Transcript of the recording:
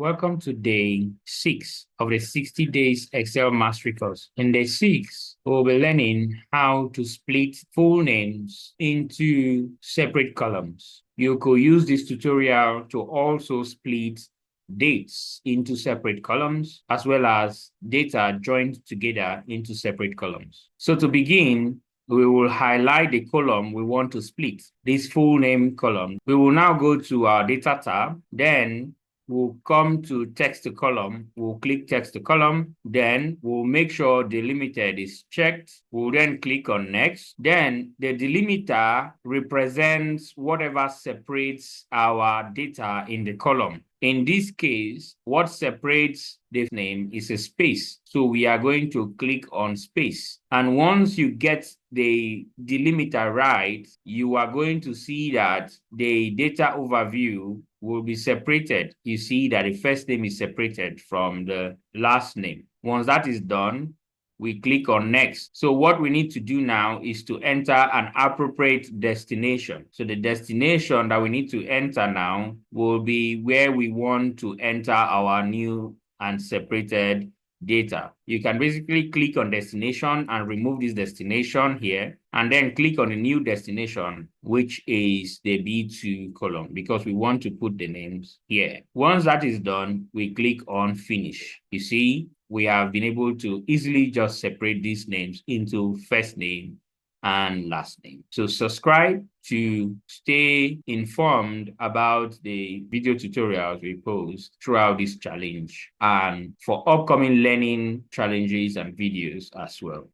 Welcome to day 6 of the 60 days Excel Mastery course. In day 6, we'll be learning how to split full names into separate columns. You could use this tutorial to also split dates into separate columns, as well as data joined together into separate columns. So to begin, we will highlight the column we want to split, this full name column. We will now go to our data tab, then we'll come to text to column. We'll click text to column. Then we'll make sure delimited is checked. We'll then click on next. Then the delimiter represents whatever separates our data in the column. In this case, what separates the name is a space. So we are going to click on space. And once you get the delimiter right, you are going to see that the data overview will be separated. You see that the first name is separated from the last name. Once that is done, we click on next. So what we need to do now is to enter an appropriate destination. So the destination that we need to enter now will be where we want to enter our new and separated data. You can basically click on destination and remove this destination here, and then click on a new destination, which is the B2 column, because we want to put the names here. Once that is done, we click on finish. You see, we have been able to easily just separate these names into first name and last name. So subscribe to stay informed about the video tutorials we post throughout this challenge and for upcoming learning challenges and videos as well.